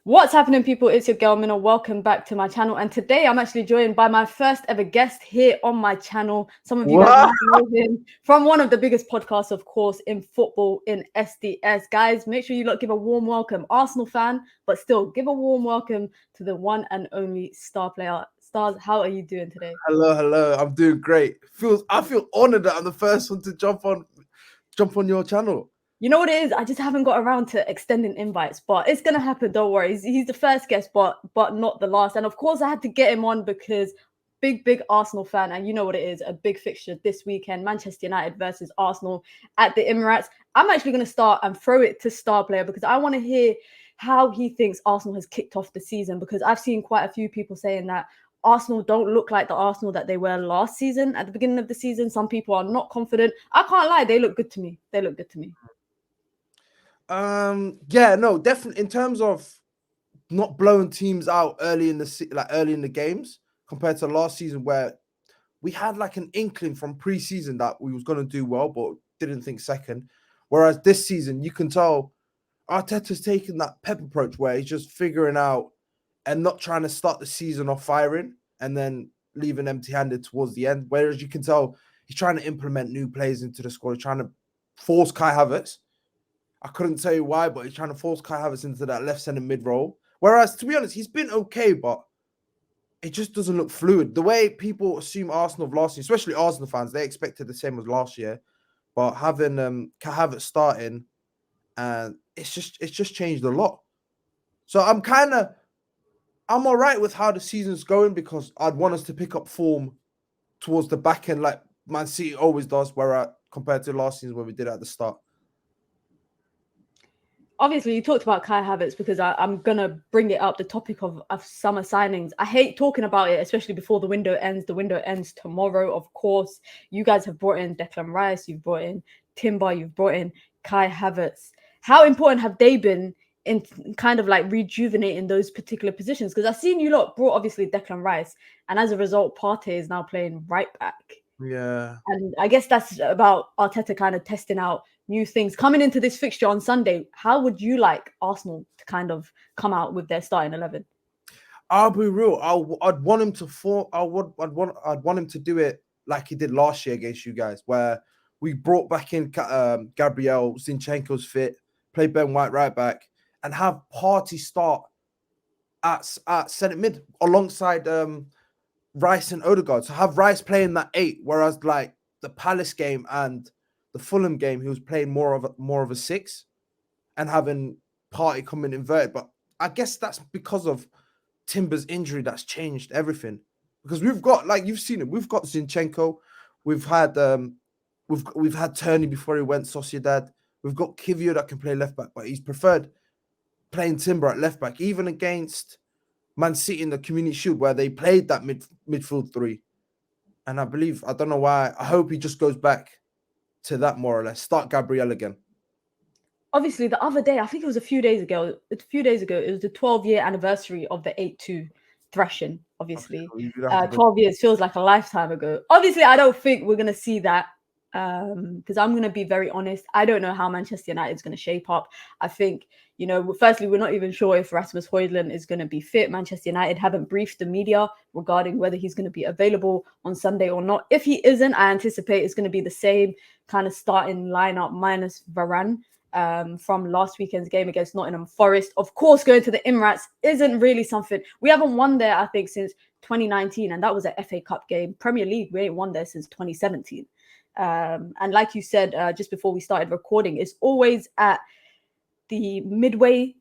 What's happening, people? It's your girl Mina. Welcome back to my channel. And today I'm actually joined by my first ever guest here on my channel. Some of you guys What? might know him from one of the biggest podcasts, of course, in football in SDS. Guys, make sure you give a warm welcome. Arsenal fan, but still give a warm welcome to the one and only Starplayer. Stars, how are you doing today? Hello. I'm doing great. I feel honored that I'm the first one to jump on your channel. You know what it is? I just haven't got around to extending invites, but it's gonna happen. Don't worry. He's the first guest, but not the last. And of course, I had to get him on because big Arsenal fan, and you know what it is, a big fixture this weekend, Manchester United versus Arsenal at the Emirates. I'm actually going to start and throw it to Starplayer because I want to hear how he thinks Arsenal has kicked off the season, because I've seen quite a few people saying that Arsenal don't look like the Arsenal that they were last season at the beginning of the season. Some people are not confident. I can't lie, they look good to me. Yeah, no, definitely in terms of not blowing teams out early in the games compared to last season where we had like an inkling from pre-season that we was going to do well, but didn't think second. Whereas this season, you can tell Arteta's taking that pep approach where he's just figuring out and not trying to start the season off firing and then leaving empty-handed towards the end. Whereas you can tell he's trying to implement new players into the squad. He's trying to force Kai Havertz. I couldn't tell you why, but he's trying to force Kai Havertz into that left center mid role. Whereas, to be honest, he's been okay, but it just doesn't look fluid. The way people assume Arsenal of last year, especially Arsenal fans, they expected the same as last year. But having Kai Havertz starting, and it's just changed a lot. So I'm all right with how the season's going because I'd want us to pick up form towards the back end like Man City always does, compared to last season when we did it at the start. Obviously, you talked about Kai Havertz because I'm gonna bring it up, the topic of summer signings. I hate talking about it, especially before the window ends. The window ends tomorrow, of course. You guys have brought in Declan Rice, you've brought in Timber, you've brought in Kai Havertz. How important have they been in kind of like rejuvenating those particular positions? Because I've seen you lot brought obviously Declan Rice, and as a result, Partey is now playing right back. Yeah. And I guess that's about Arteta kind of testing out new things. Coming into this fixture on Sunday, how would you like Arsenal to kind of come out with their starting 11? I'll be real. I'd want him to I'd want him to do it like he did last year against you guys, where we brought back in Gabriel, Zinchenko's fit, play Ben White right back, and have Partey start at centre mid alongside Rice and Odegaard. So have Rice playing that 8, whereas like the Palace game and the Fulham game, he was playing more of a 6, and having Partey coming inverted. But I guess that's because of Timber's injury that's changed everything. Because we've got, like you've seen it, we've got Zinchenko, we've had Turney before he went Sociedad. We've got Kivio that can play left back, but he's preferred playing Timber at left back, even against Man City in the Community Shield where they played that midfield 3. And I don't know why. I hope he just goes back to that more or less. Start Gabriel again. Obviously, the other day, I think it was a few days ago, it was the 12-year anniversary of the 8-2 thrashing, obviously. 12 years feels like a lifetime ago. Obviously, I don't think we're going to see that because I'm going to be very honest. I don't know how Manchester United is going to shape up. I think, firstly, we're not even sure if Rasmus Højlund is going to be fit. Manchester United haven't briefed the media regarding whether he's going to be available on Sunday or not. If he isn't, I anticipate it's going to be the same kind of starting lineup minus Varane. From last weekend's game against Nottingham Forest. Of course, going to the Emirates isn't really something. We haven't won there, I think, since 2019, and that was an FA Cup game. Premier League, we ain't won there since 2017. And like you said, just before we started recording, it's always at the midway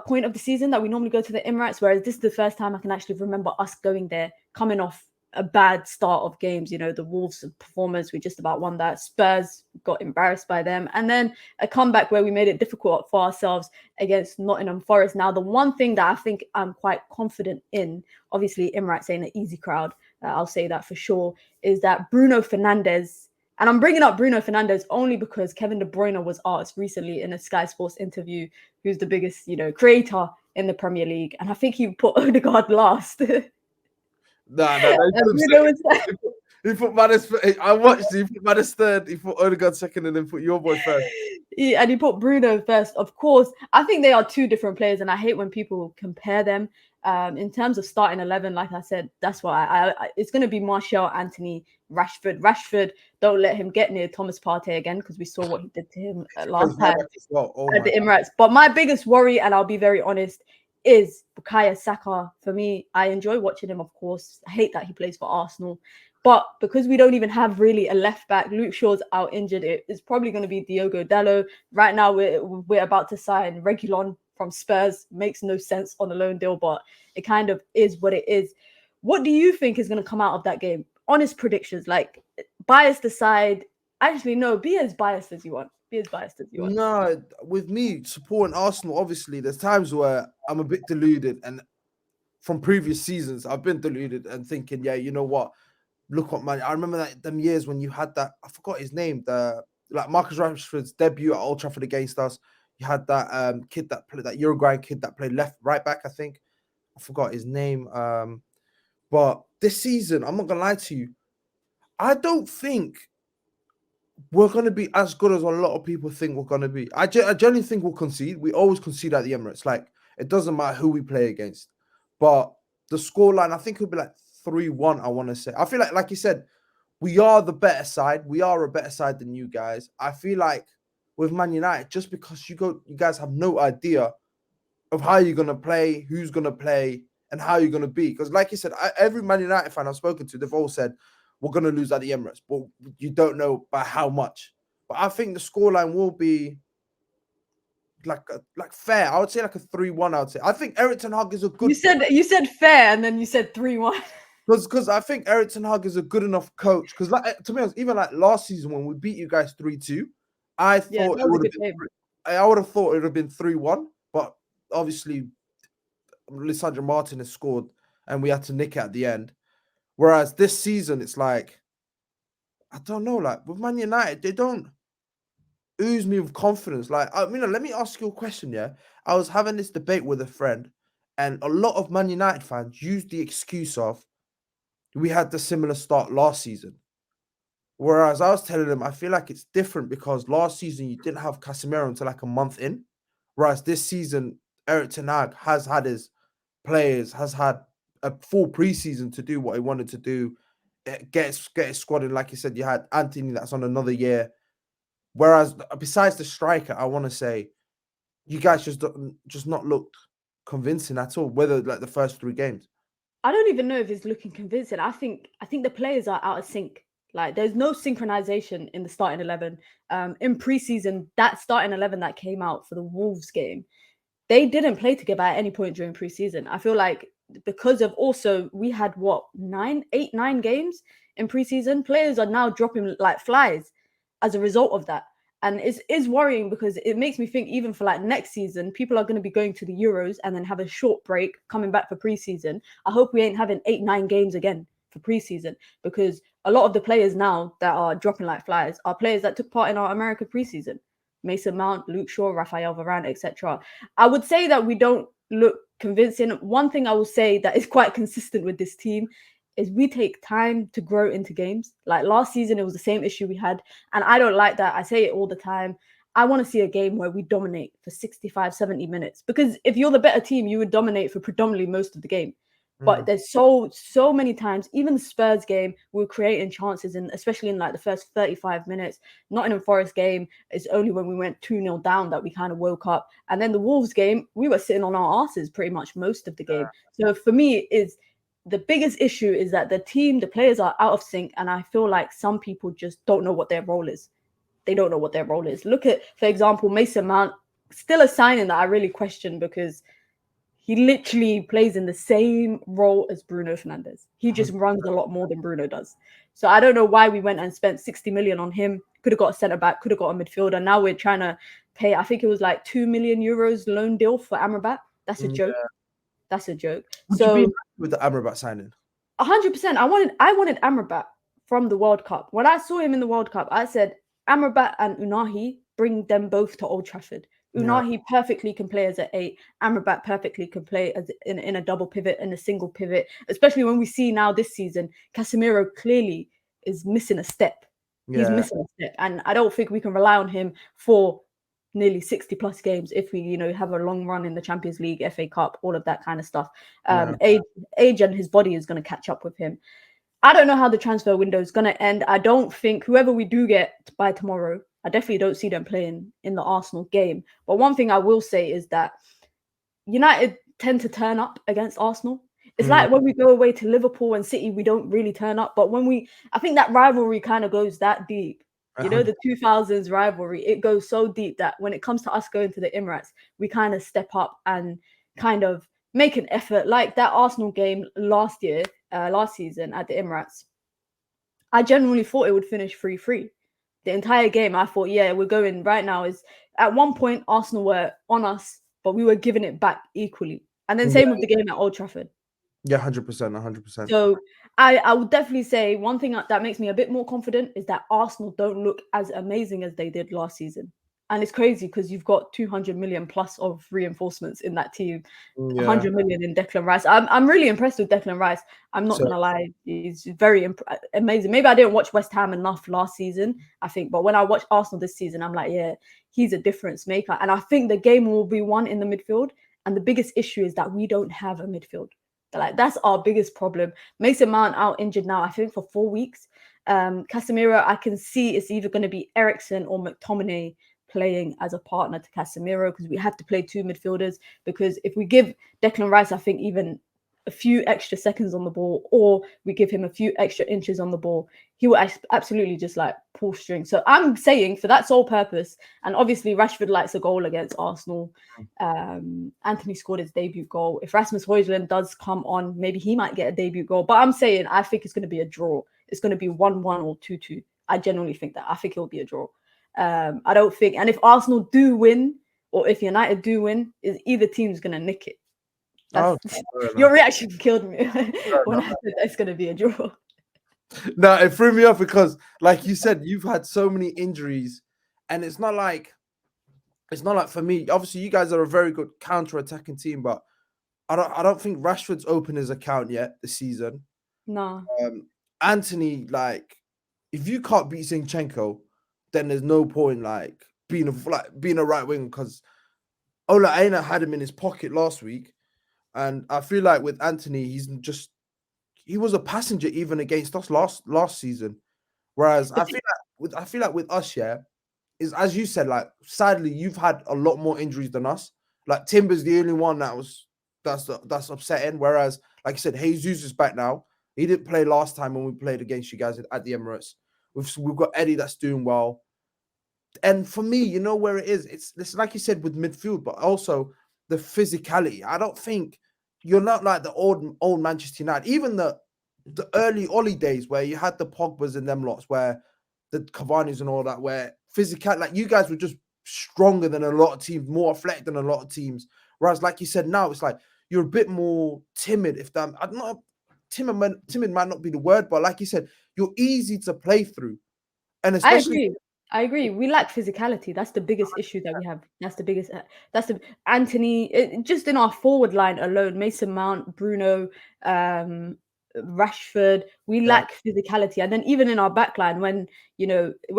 point of the season that we normally go to the Emirates, whereas this is the first time I can actually remember us going there, coming off a bad start of games. The Wolves performance, we just about won that. Spurs got embarrassed by them, and then a comeback where we made it difficult for ourselves against Nottingham Forest. Now, the one thing that I think I'm quite confident in, obviously Emirates ain't an easy crowd, I'll say that for sure, is that Bruno Fernandes, and I'm bringing up Bruno Fernandes only because Kevin De Bruyne was asked recently in a Sky Sports interview who's the biggest, creator in the Premier League, and I think he put Odegaard last. Nah. He put Maddis. I watched. He put Maddis third. He put Odegaard second, and then put your boy first. And he put Bruno first. Of course, I think they are two different players, and I hate when people compare them. In terms of starting 11, like I said, that's why it's going to be Martial, Anthony, Rashford. Rashford, don't let him get near Thomas Partey again, because we saw what he did to him last time at the Emirates. But my biggest worry, and I'll be very honest, is Bukayo Saka. For me, I enjoy watching him, of course. I hate that he plays for Arsenal. But because we don't even have really a left back, Luke Shaw's out injured. It's probably going to be Diogo Dalot. Right now, we're about to sign Reguilon from Spurs. Makes no sense on a loan deal, but it kind of is what it is. What do you think is going to come out of that game? Honest predictions, like biased aside. Actually, no, be as biased as you want. Be as biased as you want. No, with me supporting Arsenal, obviously, there's times where I'm a bit deluded, and from previous seasons, I've been deluded and thinking, yeah, you know what? Look what man. I remember that them years when you had that. I forgot his name. The like Marcus Rashford's debut at Old Trafford against us. You had that kid that played that Uruguayan kid that played right back. I think I forgot his name. But this season, I'm not gonna lie to you. I don't think we're going to be as good as a lot of people think we're going to be. I genuinely think we'll concede. We always concede at the Emirates. Like, it doesn't matter who we play against. But the scoreline, I think it'll be like 3-1, I want to say. I feel like you said, we are the better side. We are a better side than you guys. I feel like with Man United, just because you guys have no idea of how you're going to play, who's going to play, and how you're going to be. Because like you said, every Man United fan I've spoken to, they've all said, we're going to lose at the Emirates, but you don't know by how much. But I think the scoreline will be like fair. I would say like a 3-1, I would say. I think Erik ten Hag is a good... You said fair, and then you said 3-1. Because I think Erik ten Hag is a good enough coach. Because like, to be honest, even like last season when we beat you guys 3-2, I thought it would have been... I would have thought it would have been 3-1, but obviously Lisandro Martinez scored and we had to nick it at the end. Whereas this season, it's like, I don't know, like with Man United, they don't ooze me with confidence. Like, I mean, let me ask you a question, yeah? I was having this debate with a friend, and a lot of Man United fans used the excuse of, we had the similar start last season. Whereas I was telling them, I feel like it's different because last season you didn't have Casemiro until like a month in. Whereas this season, Erik ten Hag has had his players, has had a full preseason to do what he wanted to do, get his squad in. Like you said, you had Anthony that's on another year. Whereas besides the striker, I want to say you guys just not looked convincing at all, whether like the first 3 games. I don't even know if it's looking convincing. I think the players are out of sync. Like there's no synchronization in the starting 11. In preseason, that starting 11 that came out for the Wolves game, they didn't play together at any point during preseason. I feel like because of also we had 9 games in preseason, players are now dropping like flies as a result of that. And it's worrying because it makes me think even for like next season, people are going to be going to the Euros and then have a short break coming back for preseason. I hope we ain't having 8-9 games again for preseason, because a lot of the players now that are dropping like flies are players that took part in our America preseason. Mason Mount, Luke Shaw, Rafael Varane, etc. I would say that we don't look convincing. One thing I will say that is quite consistent with this team is we take time to grow into games. Like last season, it was the same issue we had. And I don't like that. I say it all the time. I want to see a game where we dominate for 65, 70 minutes. Because if you're the better team, you would dominate for predominantly most of the game. But there's so many times, even the Spurs game, we were creating chances, and especially in like the first 35 minutes. Nottingham Forest game, it's only when we went 2-0 down that we kind of woke up. And then the Wolves game, we were sitting on our asses pretty much most of the game. So for me, the biggest issue is that the players are out of sync, and I feel like some people just don't know what their role is. They don't know what their role is. Look at, for example, Mason Mount, still a signing that I really question because he literally plays in the same role as Bruno Fernandes. He just runs a lot more than Bruno does. So I don't know why we went and spent 60 million on him. Could have got a centre back, could have got a midfielder. Now we're trying to pay, I think it was like 2 million euros loan deal for Amrabat. That's a joke. That's a joke. Would you be happy with the Amrabat signing? 100%. I wanted Amrabat from the World Cup. When I saw him in the World Cup, I said Amrabat and Unahi, bring them both to Old Trafford. Unahi perfectly can play as an 8. Amrabat perfectly can play as in a double pivot and a single pivot, especially when we see now this season, Casemiro clearly is missing a step. He's missing a step. And I don't think we can rely on him for nearly 60 plus games if we, have a long run in the Champions League, FA Cup, all of that kind of stuff. Age and his body is going to catch up with him. I don't know how the transfer window is going to end. I don't think whoever we do get by tomorrow, I definitely don't see them playing in the Arsenal game. But one thing I will say is that United tend to turn up against Arsenal. It's like when we go away to Liverpool and City, we don't really turn up. But I think that rivalry kind of goes that deep. The 2000s rivalry, it goes so deep that when it comes to us going to the Emirates, we kind of step up and kind of make an effort. Like that Arsenal game last season at the Emirates, I genuinely thought it would finish 3-3. The entire game, I thought, yeah, we're going right now. Is at one point Arsenal were on us, but we were giving it back equally. And then same with the game at Old Trafford. Yeah, 100%. So I would definitely say one thing that makes me a bit more confident is that Arsenal don't look as amazing as they did last season. And it's crazy because you've got 200 million plus of reinforcements in that team, 100 million in Declan Rice. I'm really impressed with Declan Rice. I'm not going to lie. He's very amazing. Maybe I didn't watch West Ham enough last season, I think. But when I watched Arsenal this season, I'm like, yeah, he's a difference maker. And I think the game will be won in the midfield. And the biggest issue is that we don't have a midfield. Like, that's our biggest problem. Mason Mount out injured now, I think, for 4 weeks. Casemiro, I can see it's either going to be Eriksen or McTominay playing as a partner to Casemiro, because we have to play two midfielders. Because if we give Declan Rice, I think, even a few extra seconds on the ball, or we give him a few extra inches on the ball, he will absolutely just like pull string. So I'm saying for that sole purpose, and obviously Rashford likes a goal against Arsenal. Anthony scored his debut goal. If Rasmus Højlund does come on, maybe he might get a debut goal. But I'm saying I think it's going to be a draw. It's going to be 1-1 or 2-2. I genuinely think that. I think it will be a draw. I don't think, and if Arsenal do win, or if United do win, is either team's going to nick it. Your reaction killed me when I said it's going to be a draw. No, it threw me off because, like you said, you've had so many injuries, and it's not like for me. Obviously, you guys are a very good counter-attacking team, but I don't think Rashford's opened his account yet this season. No. Anthony, like, if you can't beat Zinchenko, then there's no point like being a right wing, because Ola Aina had him in his pocket last week. And I feel like with Anthony, he was a passenger even against us last season. Whereas I feel like with us, yeah, is, as you said, like, sadly, you've had a lot more injuries than us. Like, Timber's the only one that's upsetting. Whereas, like you said, Jesus is back now. He didn't play last time when we played against you guys at the Emirates. We've got Eddie that's doing well. And for me, you know where it is? It's like you said with midfield, but also the physicality. I don't think you're not like the old Manchester United. Even the early Ollie days where you had the Pogbas and them lots, where the Cavani's and all that, where physical, like, you guys were just stronger than a lot of teams, more athletic than a lot of teams. Whereas, like you said, now it's like you're a bit more timid. If that, I'm not timid might not be the word, but like you said, you're easy to play through. And especially, I agree. We lack physicality. That's the biggest issue that we have. That's the Anthony, just in our forward line alone, Mason Mount, Bruno, Rashford, we lack physicality. And then even in our backline, when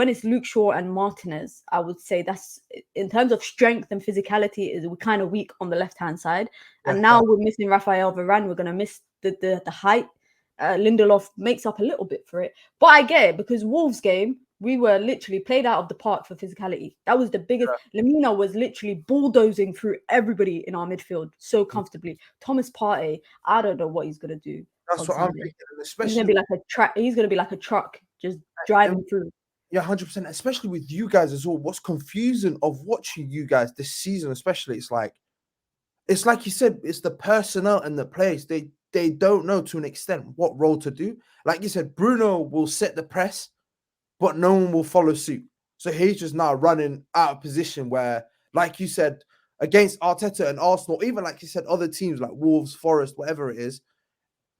it's Luke Shaw and Martinez, I would say that's, in terms of strength and physicality, we're kind of weak on the left-hand side. And now we're missing Rafael Varane. We're going to miss the height. Lindelof makes up a little bit for it. But I get it, because Wolves game, we were literally played out of the park for physicality. That was the biggest. Lemina was literally bulldozing through everybody in our midfield so comfortably. Thomas Partey, I don't know what he's going to do. That's what I'm thinking. Especially, he's going to be like a track. He's going to be like a truck just driving through. Yeah, 100%. Especially with you guys as well. What's confusing of watching you guys this season, especially, it's like you said, it's the personnel and the players. They don't know to an extent what role to do. Like you said, Bruno will set the press, but no one will follow suit. So he's just now running out of position where, like you said, against Arteta and Arsenal, even like you said, other teams like Wolves, Forest, whatever it is,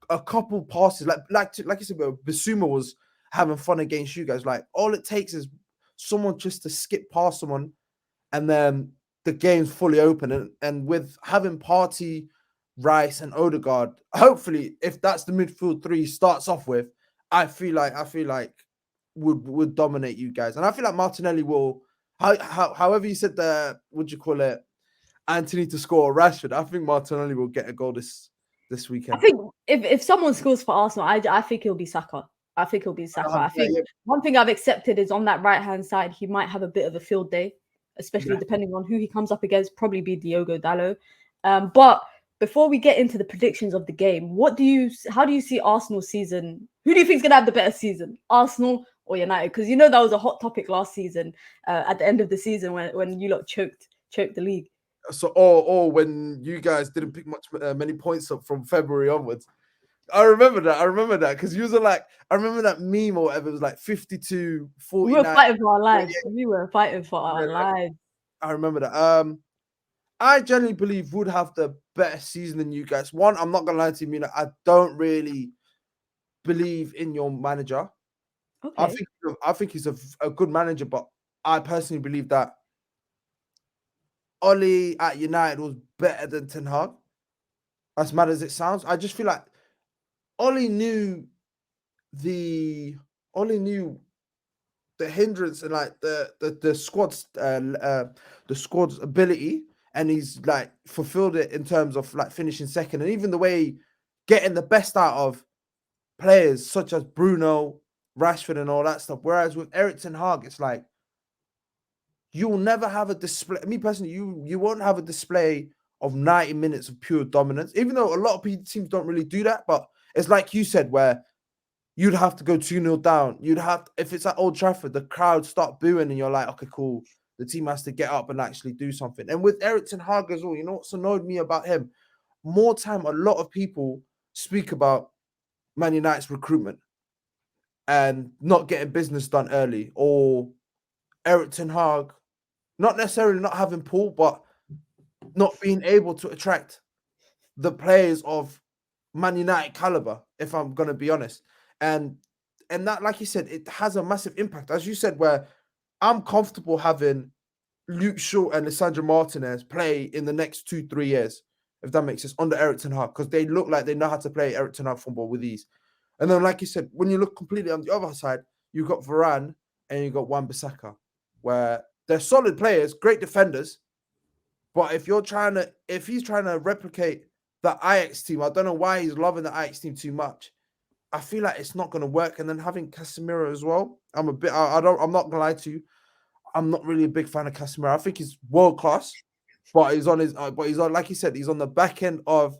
a couple passes, like you said, Basuma was having fun against you guys. Like, all it takes is someone just to skip past someone, and then the game's fully open. And with having Partey, Rice, and Odegaard, hopefully, if that's the midfield three starts off with, I feel like would dominate you guys. And I feel like Martinelli will however you said what you call it, Anthony to score Rashford, I think Martinelli will get a goal this weekend. I think if someone scores for Arsenal, I think it'll be Saka. I think one thing I've accepted is on that right-hand side, he might have a bit of a field day, especially depending on who he comes up against, probably be Diogo Dalot. But before we get into the predictions of the game, how do you see Arsenal's season? Who do you think is going to have the better season, Arsenal or United? Because that was a hot topic last season, at the end of the season when you lot choked the league. So, or when you guys didn't pick many points up from February onwards. I remember that because you were like, I remember that meme or whatever. It was like 52, 49. We were fighting for our lives. We were fighting for our lives. I remember that. I generally believe would have the better season than you guys. One, I'm not gonna lie to you, I don't really believe in your manager. Okay. I think he's a good manager, but I personally believe that Oli at United was better than Ten Hag. As mad as it sounds, I just feel like Oli knew the hindrance and like the squad's ability, and he's like fulfilled it in terms of like finishing second, and even the way getting the best out of players such as Bruno, Rashford, and all that stuff. Whereas with Erik ten Hag, it's like you'll never have a display. Me personally, you won't have a display of 90 minutes of pure dominance, even though a lot of teams don't really do that. But it's like you said, where you'd have to go 2-0 down. If it's at Old Trafford, the crowd start booing and you're like, okay, cool. The team has to get up and actually do something. And with Erik ten Hag as well, you know what's annoyed me about him? More time, a lot of people speak about Man United's recruitment and not getting business done early, or Erik ten Hag not necessarily not having pull, but not being able to attract the players of Man United caliber, if I'm going to be honest. And that, like you said, it has a massive impact. As you said, where I'm comfortable having Luke Shaw and Lisandro Martinez play in the next 2-3 years, if that makes sense, under Erik ten Hag, because they look like they know how to play Erik ten Hag football with ease. And then, like you said, when you look completely on the other side, you've got Varane and you've got Wan-Bissaka, where they're solid players, great defenders. But if he's trying to replicate the Ajax team, I don't know why he's loving the Ajax team too much. I feel like it's not going to work. And then having Casemiro as well, I'm not going to lie to you, I'm not really a big fan of Casemiro. I think he's world class, but he's on like you said, he's on the back end of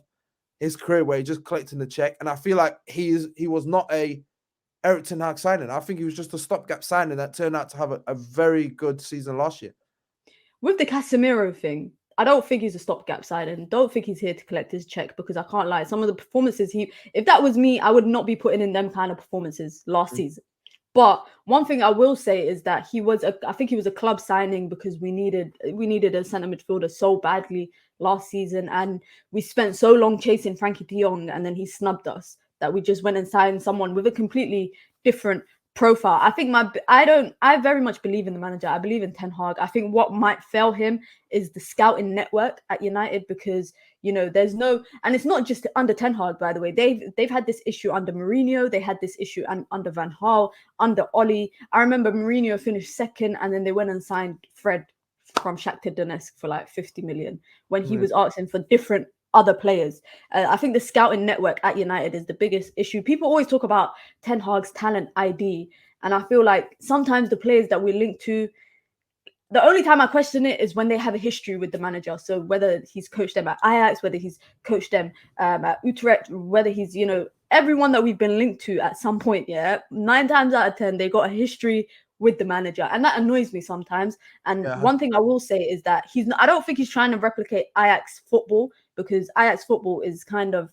his career where he's just collecting the check. And I feel like he was not a Erik ten Hag signing. I think he was just a stopgap signing that turned out to have a very good season last year. With the Casemiro thing, I don't think he's a stopgap signing. Don't think he's here to collect his check, because I can't lie. Some of the performances if that was me, I would not be putting in them kind of performances last season. But one thing I will say is that I think he was a club signing, because we needed a centre midfielder so badly last season, and we spent so long chasing Frankie de Jong, and then he snubbed us, that we just went and signed someone with a completely different profile. I think I very much believe in the manager. I believe in Ten Hag. I think what might fail him is the scouting network at United, because there's no, and it's not just under Ten Hag, by the way. They've had this issue under Mourinho. They had this issue under Van Gaal, under Oli. I remember Mourinho finished second, and then they went and signed Fred from Shakhtar Donetsk for like 50 million when he was asking for different other players. I think the scouting network at United is the biggest issue. People always talk about Ten Hag's talent ID, and I feel like sometimes the players that we link to, the only time I question it is when they have a history with the manager. So whether he's coached them at Ajax, whether he's coached them at Utrecht, whether he's, everyone that we've been linked to at some point, 9 times out of 10, they got a history with the manager. And that annoys me sometimes. And one thing I will say is that I don't think he's trying to replicate Ajax football, because Ajax football is kind of,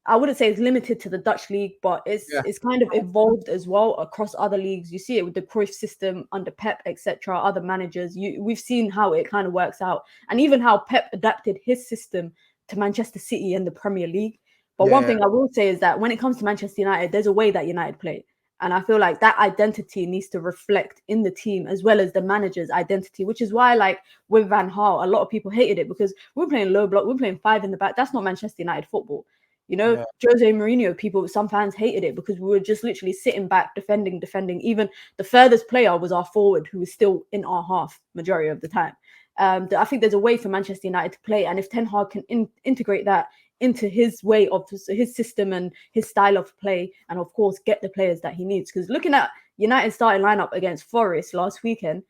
I wouldn't say it's limited to the Dutch league, but it's kind of evolved as well across other leagues. You see it with the Cruyff system under Pep, etc., other managers. We've seen how it kind of works out, and even how Pep adapted his system to Manchester City and the Premier League. But one thing I will say is that when it comes to Manchester United, there's a way that United play. And I feel like that identity needs to reflect in the team as well as the manager's identity, which is why, like with Van Gaal, a lot of people hated it, because we're playing low block, we're playing 5 in the back. That's not Manchester United football. You know, Jose Mourinho, some fans hated it because we were just literally sitting back, defending. Even the furthest player was our forward, who was still in our half majority of the time. I think there's a way for Manchester United to play, and if Ten Hag can integrate that into his way of his system and his style of play, and of course get the players that he needs. Because looking at United starting lineup against Forest last weekend,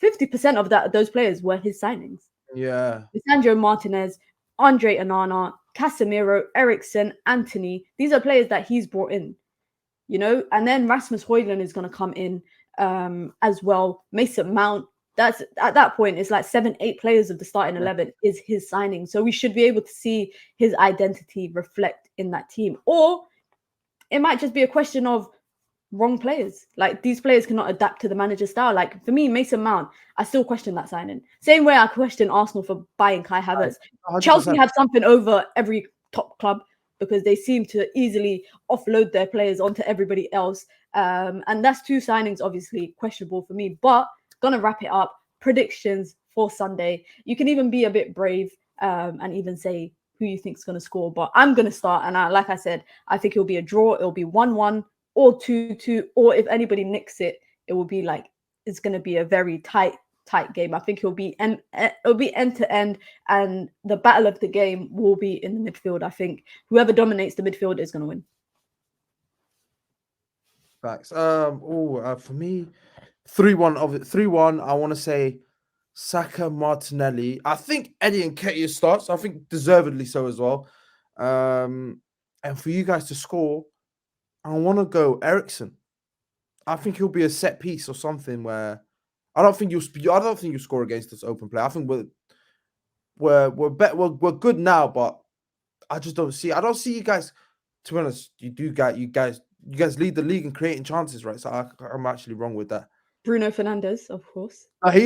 50% of those players were his signings. Yeah. Lisandro Martinez, Andre Onana, Casemiro, Eriksen, Anthony. These are players that he's brought in, you know. And then Rasmus Højlund is going to come in as well. Mason Mount. That's at that point, it's like 7-8 players of the starting 11 is his signing. So we should be able to see his identity reflect in that team. Or it might just be a question of wrong players. Like, these players cannot adapt to the manager's style. Like, for me, Mason Mount, I still question that signing. Same way I question Arsenal for buying Kai Havertz. 100%. Chelsea have something over every top club because they seem to easily offload their players onto everybody else. And that's two signings, obviously, questionable for me. But gonna wrap it up. Predictions for Sunday. You can even be a bit brave and even say who you think's gonna score. But I'm gonna start, and like I said, I think it'll be a draw. It'll be 1-1 or 2-2, or if anybody nicks it, it will be like it's gonna be a very tight game. I think it'll be end to end, and the battle of the game will be in the midfield. I think whoever dominates the midfield is gonna win. Facts. For me, 3-1 of it. 3-1. I want to say Saka, Martinelli. I think Eddie Nketiah starts. I think deservedly so as well. And for you guys to score, I want to go Eriksen. I think he'll be a set piece or something where I don't think you'll score against this open play. I think we're good now, but I just don't see. I don't see you guys. To be honest, you guys lead the league in creating chances, right? So I'm actually wrong with that. Bruno Fernandes, of course. I've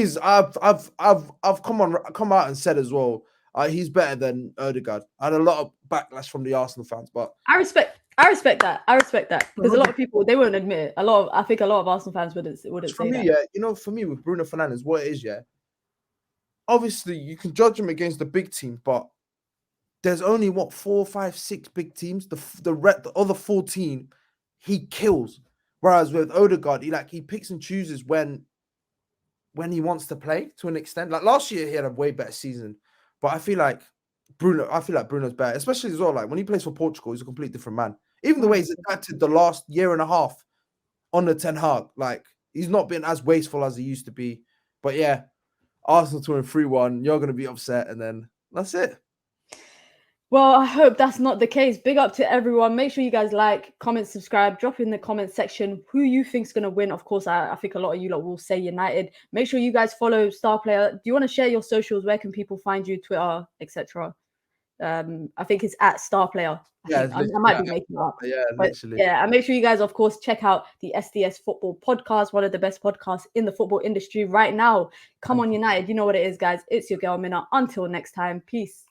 come out and said as well. He's better than Ødegaard. I had a lot of backlash from the Arsenal fans, but I respect that because a lot of people, they won't admit it. I think a lot of Arsenal fans wouldn't say that. Yeah, you know, for me with Bruno Fernandes, what it is, yeah. Obviously, you can judge him against the big team, but there's only 4, 5, 6 big teams. The other 14, he kills. Whereas with Ødegaard, he picks and chooses when he wants to play to an extent. Like last year, he had a way better season, but I feel like Bruno's better, especially as well. Like when he plays for Portugal, he's a completely different man. Even the way he's adapted the last year and a half on the Ten Hag, like he's not been as wasteful as he used to be. But yeah, Arsenal to win 3-1. You're going to be upset, and then that's it. Well, I hope that's not the case. Big up to everyone. Make sure you guys like, comment, subscribe, drop in the comment section who you think's going to win. Of course, I think a lot of you lot will say United. Make sure you guys follow Starplayer. Do you want to share your socials? Where can people find you? Twitter, etc. I think it's at Starplayer. I might be making it up. Yeah, literally. Yeah, and make sure you guys, of course, check out the SDS Football Podcast, one of the best podcasts in the football industry right now. Come on, United. You know what it is, guys. It's your girl, Mina. Until next time, peace.